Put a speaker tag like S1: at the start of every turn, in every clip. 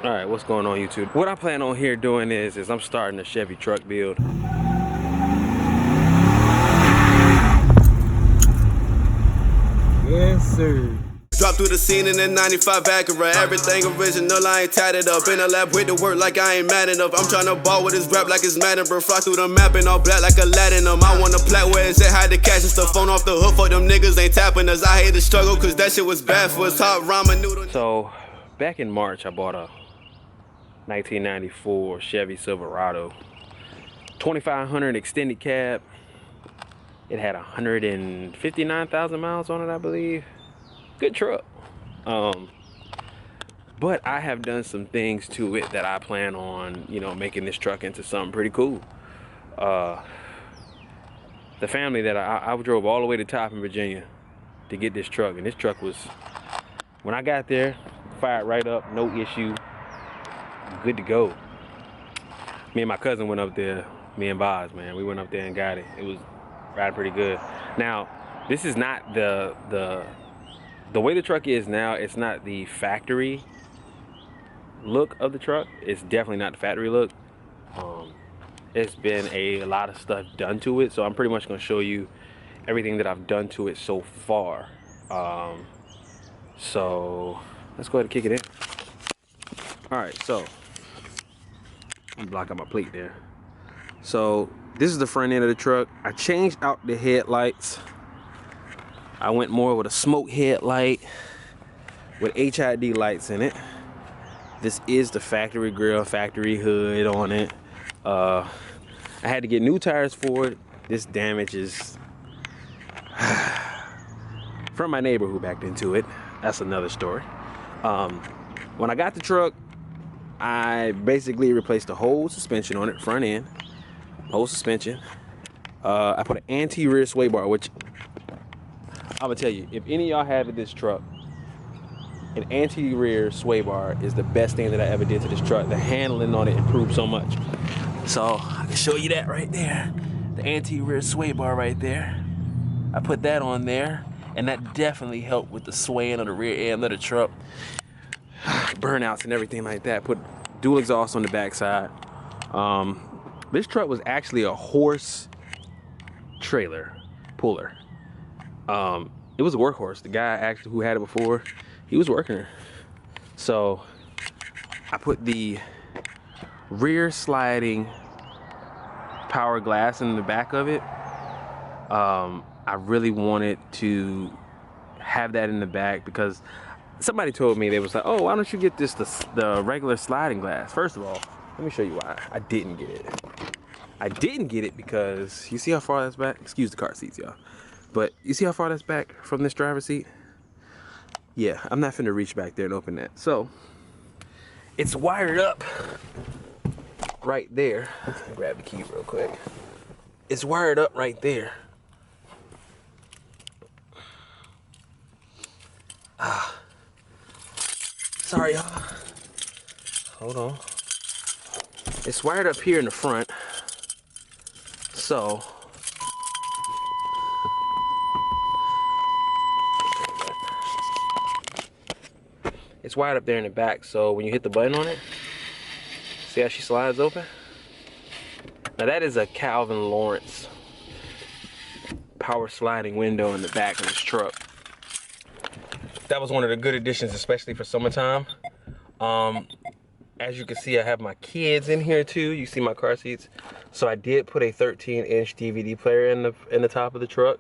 S1: Alright, what's going on YouTube? What I plan on here doing is I'm starting a Chevy truck build.
S2: Yes, sir.
S3: Drop through the scene in the 95 Acura. Everything original, I ain't tatted up. In the lab with the work like I ain't mad enough. I'm tryna ball with this rap like it's Madden, bro. Fly through the map and all black like Aladdin. I want a plat where it's at, hide the cash and stuff. Phone off the hook, fuck them niggas ain't tapping us. I hate the struggle, cause that shit was bad for us. Hot ramen noodle.
S1: So, back in March, I bought a 1994 Chevy Silverado. 2500 extended cab. It had 159,000 miles on it, I believe. Good truck. But I have done some things to it that I plan on, you know, making this truck into something pretty cool. The family that I drove all the way to Toppin, Virginia to get this truck, and this truck was, when I got there, fired right up, no issue, good to go. Me and my cousin went up there, me and Boz, man, we went up there and got it. It was riding pretty good. Now, this is not the way the truck is now. It's not the factory look of the truck. It's definitely not the factory look. It's been a lot of stuff done to it, so I'm pretty much going to show you everything that I've done to it so far. So let's go ahead and kick it in. Alright, so I'm blocking my plate there. So this is the front end of the truck. I changed out the headlights. I went more with a smoke headlight with HID lights in it. This is the factory grille, factory hood on it. I had to get new tires for it. This damage is from my neighbor who backed into it. That's another story. When I got the truck, I basically replaced the whole suspension on it, front end, whole suspension. I put an anti-rear sway bar, which I'm gonna tell you, if any of y'all have this truck, an anti-rear sway bar is the best thing that I ever did to this truck. The handling on it improved so much. So I can show you that right there. The anti-rear sway bar right there. I put that on there, and that definitely helped with the swaying of the rear end of the truck. Burnouts and everything like that. Put dual exhaust on the backside. This truck was actually a horse trailer puller. It was a workhorse. The guy actually who had it before, he was working her. So I put the rear sliding power glass in the back of it. I really wanted to have that in the back because somebody told me, they was like, oh, why don't you get this the regular sliding glass? First of all, let me show you why I didn't get it. I didn't get it because you see how far that's back? Excuse the car seats, y'all. But you see how far that's back from this driver's seat? Yeah, I'm not finna reach back there and open that. So, it's wired up right there. Grab the key real quick. It's wired up right there. Sorry, y'all. Hold on. It's wired up here in the front. So, it's wired up there in the back, so when you hit the button on it, see how she slides open? Now that is a Calvin Lawrence power sliding window in the back of this truck. That was one of the good additions, especially for summertime. As you can see, I have my kids in here too. You see my car seats. So I did put a 13-inch DVD player in the top of the truck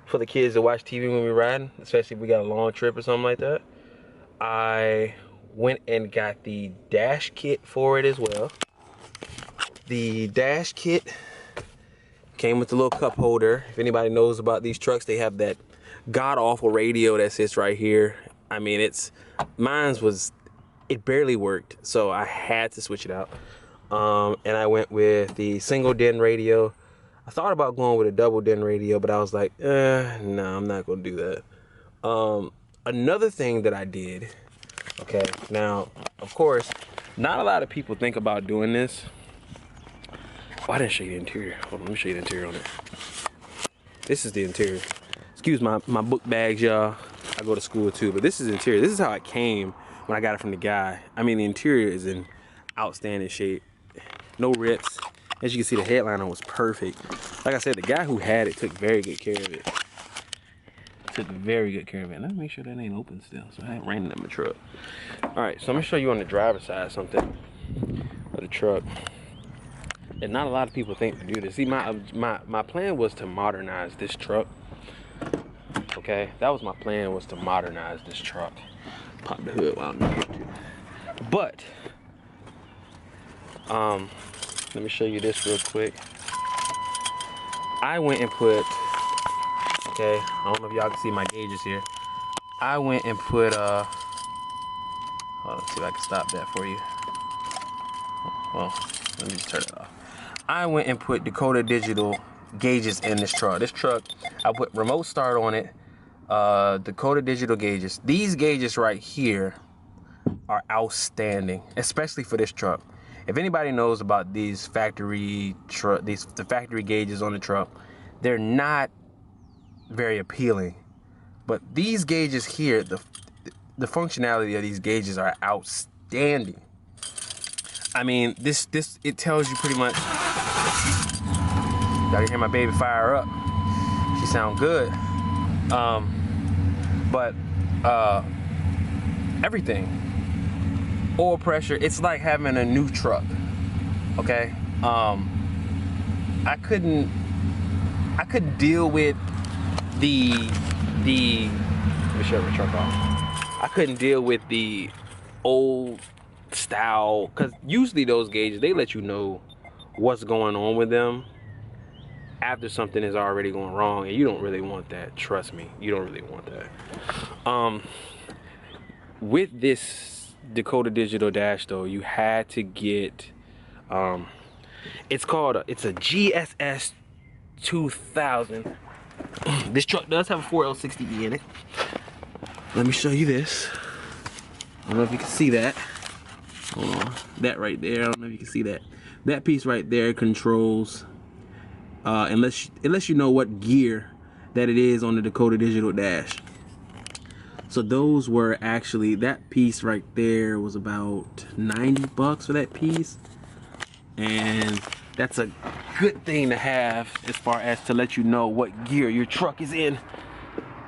S1: for the kids to watch TV when we're riding, especially if we got a long trip or something like that. I went and got the dash kit for it as well. The dash kit came with the little cup holder. If anybody knows about these trucks, they have that god-awful radio that sits right here. I mean, it barely worked, so I had to switch it out. And I went with the single DIN radio. I thought about going with a double DIN radio, but I was like, no, I'm not gonna do that. Another thing that I did, okay, now, of course, not a lot of people think about doing this. Oh, I didn't show you the interior. Hold on, let me show you the interior on it. This is the interior. Excuse my book bags, y'all. I go to school too, but this is the interior. This is how it came when I got it from the guy. I mean, the interior is in outstanding shape. No rips. As you can see, the headliner was perfect. Like I said, the guy who had it took very good care of it. Took very good care of it. Let me make sure that ain't open still, so I ain't raining in my truck. All right, so I'm gonna show you on the driver's side something of the truck. And not a lot of people think to do this. See, my plan was to modernize this truck. Okay, that was my plan, was to modernize this truck. Pop the hood while I'm here too. But let me show you this real quick. I went and put, okay, I don't know if y'all can see my gauges here. I went and put let's see if I can stop that for you. Well, let me just turn it off. I went and put Dakota Digital gauges in this truck. This truck, I put remote start on it, Dakota Digital gauges. These gauges right here are outstanding, especially for this truck. If anybody knows about these factory the factory gauges on the truck, they're not very appealing. But these gauges here, the functionality of these gauges are outstanding. I mean, this it tells you pretty much. Y'all can hear my baby fire up. She sound good. But everything. Oil pressure, it's like having a new truck. Okay? I couldn't deal with the let me shut the truck off. I couldn't deal with the old style, because usually those gauges, they let you know what's going on with them after something is already going wrong, and you don't really want that. Trust me, you don't really want that. With this Dakota Digital dash though, you had to get it's a GSS 2000. This truck does have a 4L60E in it. Let me show you this. I don't know if you can see that. Hold on. That right there, I don't know if you can see that. That piece right there controls, unless you know what gear that it is on the Dakota Digital dash. So those were actually, that piece right there was about 90 bucks for that piece. And that's a good thing to have as far as to let you know what gear your truck is in.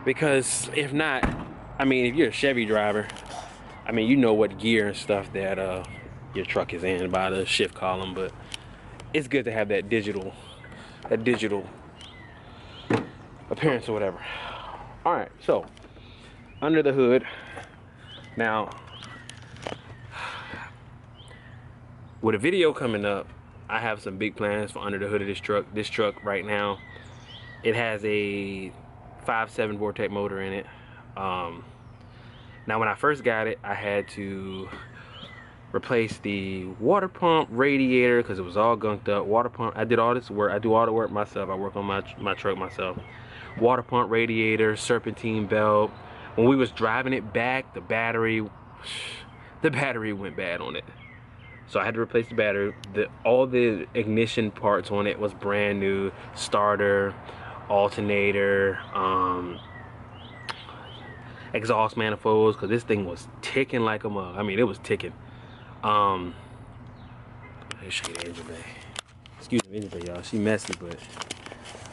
S1: Because if not, I mean, if you're a Chevy driver, I mean, you know what gear and stuff that your truck is in by the shift column, but it's good to have that digital appearance or whatever. All right, so under the hood now, with a video coming up, I have some big plans for under the hood of this truck. This truck right now, it has a 5.7 Vortec motor in it. Now when I first got it, I had to replace the water pump radiator because it was all gunked up. Water pump, I did all this work. I do all the work myself. I work on my truck myself. Water pump radiator, serpentine belt. When we was driving it back, the battery went bad on it. So I had to replace the battery. All the ignition parts on it was brand new. Starter, alternator, exhaust manifolds, because this thing was ticking like a mug. I mean, it was ticking. Let me show you the engine bay. Excuse me, engine bay, y'all. She messy,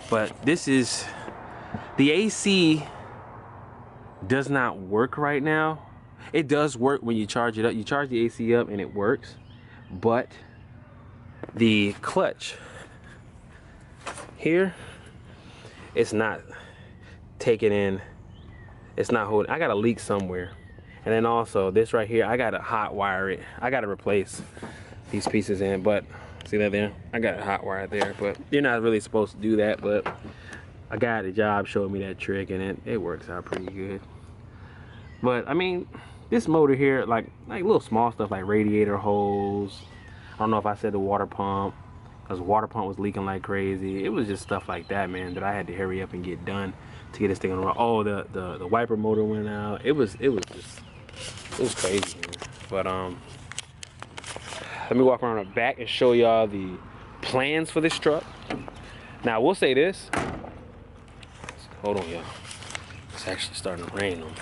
S1: but this is, the AC does not work right now. It does work when you charge it up. You charge the AC up and it works, but the clutch here, it's not taking in, it's not holding. I got a leak somewhere. And then also this right here, I gotta hot wire it. I gotta replace these pieces in, but see that there? I got a hot wire there, but you're not really supposed to do that, but a guy at the job showed me that trick and it works out pretty good. But I mean, this motor here, like little small stuff like radiator hose. I don't know if I said the water pump, because the water pump was leaking like crazy. It was just stuff like that, man, that I had to hurry up and get done to get this thing on the road. Oh, the wiper motor went out. It was crazy, man. But let me walk around the back and show y'all the plans for this truck. Now, we'll say this. Hold on, y'all. It's actually starting to rain on me.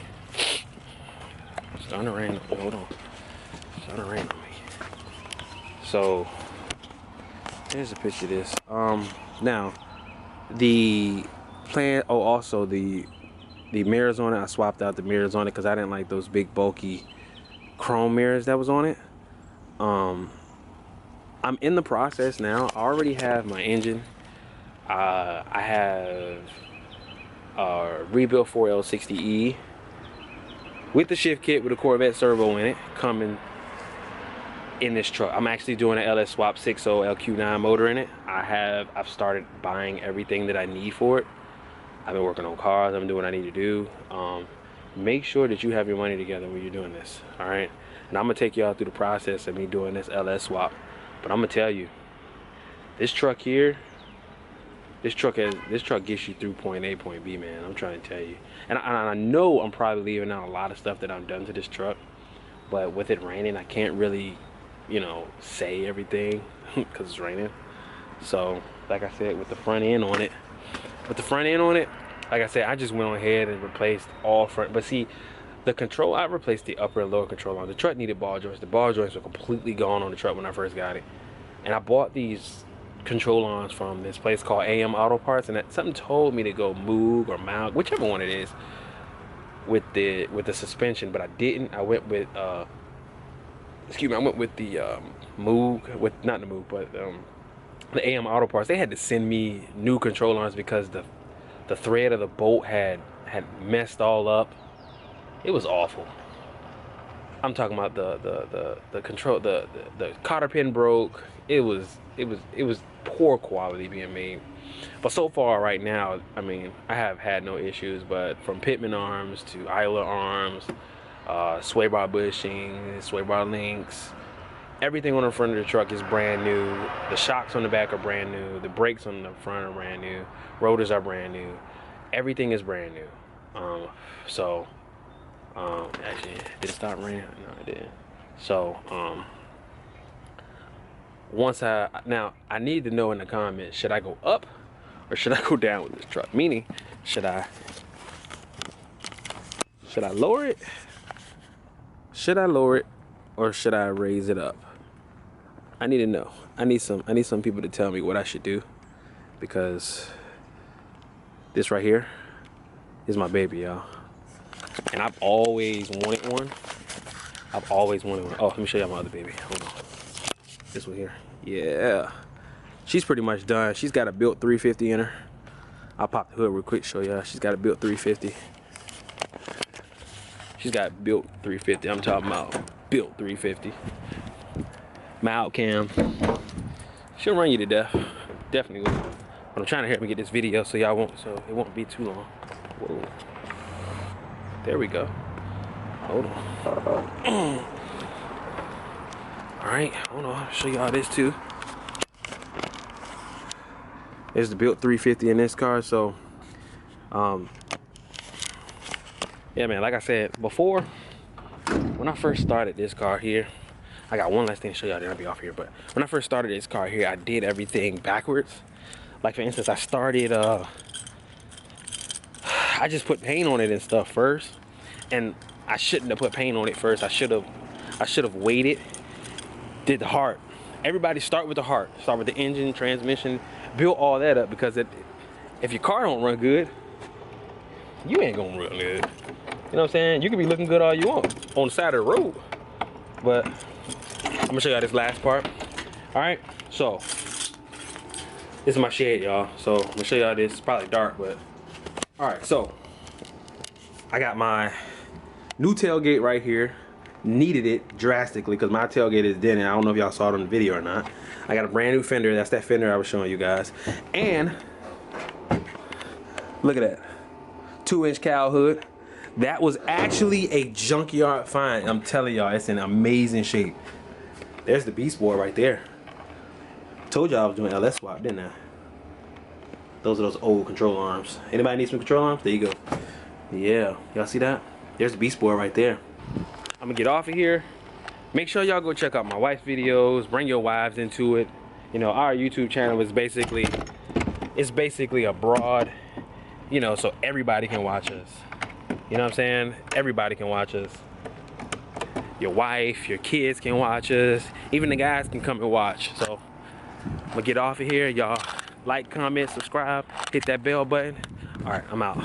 S1: starting to rain. Hold on. Starting to rain on me. So here's a picture of this. Now the plan. Oh, also the mirrors on it. I swapped out the mirrors on it because I didn't like those big bulky chrome mirrors that was on it. I'm in the process now. I already have my engine. I have a rebuilt 4L60E with the shift kit with a Corvette servo in it coming in this truck. I'm actually doing an LS swap 6.0 LQ9 motor in it. I've started buying everything that I need for it. I've been working on cars. I'm doing what I need to do. Make sure that you have your money together when you're doing this, all right? And I'm gonna take y'all through the process of me doing this LS swap. But I'm gonna tell you, this truck here, this truck gets you through point A, point B, man. I'm trying to tell you. And I know I'm probably leaving out a lot of stuff that I've done to this truck, but with it raining, I can't really, you know, say everything because it's raining. So, like I said, with the front end on it, like I said, I just went on ahead and replaced all front. But see, the control, I replaced the upper and lower control arms. The truck needed ball joints. The ball joints were completely gone on the truck when I first got it. And I bought these control arms from this place called AM Auto Parts, and something told me to go Moog or Moog, whichever one it is, with the suspension. But I didn't. I went with excuse me. I went with the Moog, with not the Moog, but the AM Auto Parts. They had to send me new control arms because the thread of the bolt had messed all up. It was awful. I'm talking about the control, the cotter pin broke. It was poor quality being made. But so far right now, I mean, I have had no issues. But from pitman arms to Isla arms, sway bar bushing, sway bar links, everything on the front of the truck is brand new. The shocks on the back are brand new. The brakes on the front are brand new. Rotors are brand new. Everything is brand new. Actually, did it stop raining? No, it didn't. So, now I need to know in the comments, should I go up or should I go down with this truck? Meaning, should I lower it? Should I lower it or should I raise it up? I need to know. I need some people to tell me what I should do, because this right here is my baby, y'all. And I've always wanted one. Oh, let me show y'all my other baby. Hold on. This one here. Yeah. She's pretty much done. She's got a built 350 in her. I'll pop the hood real quick, show y'all. She's got a built 350. She's got built 350. I'm talking about built 350. Mild cam. She'll run you to death. Definitely will. But I'm trying to help me get this video so y'all won't, so it won't be too long. Whoa. There we go. Hold on. Alright, hold on. I'll show y'all this too. There's the built 350 in this car. So yeah, man, like I said before, when I first started this car here, I got one last thing to show y'all, then I'll be off here. But when I first started this car here, I did everything backwards. Like, for instance, I started I just put paint on it and stuff first, and I shouldn't have put paint on it first. I should have waited, did the heart. Everybody start with the heart. Start with the engine, transmission, build all that up, because if your car don't run good, you ain't gonna run good. You know what I'm saying? You can be looking good all you want on the side of the road, but I'm gonna show y'all this last part. All right, so this is my shed, y'all. So I'm gonna show y'all this. It's probably dark, but all right. So I got my new tailgate right here. Needed it drastically because my tailgate is dented. I don't know if y'all saw it on the video or not. I got a brand new fender. That's that fender I was showing you guys. And look at that, 2-inch cowl hood. That was actually a junkyard find. I'm telling y'all, it's in amazing shape. There's the beast board right there. Told y'all I was doing LS swap, didn't I? Those are those old control arms. Anybody need some control arms? There you go. Yeah, y'all see that? There's the beast board right there. I'm gonna get off of here. Make sure y'all go check out my wife's videos. Bring your wives into it. You know, our YouTube channel is basically a broad, you know, so everybody can watch us. You know what I'm saying? Everybody can watch us. your wife, your kids can watch us. Even the guys can come and watch. So I'm gonna get off of here. Y'all like, comment, subscribe, hit that bell button. All right, I'm out.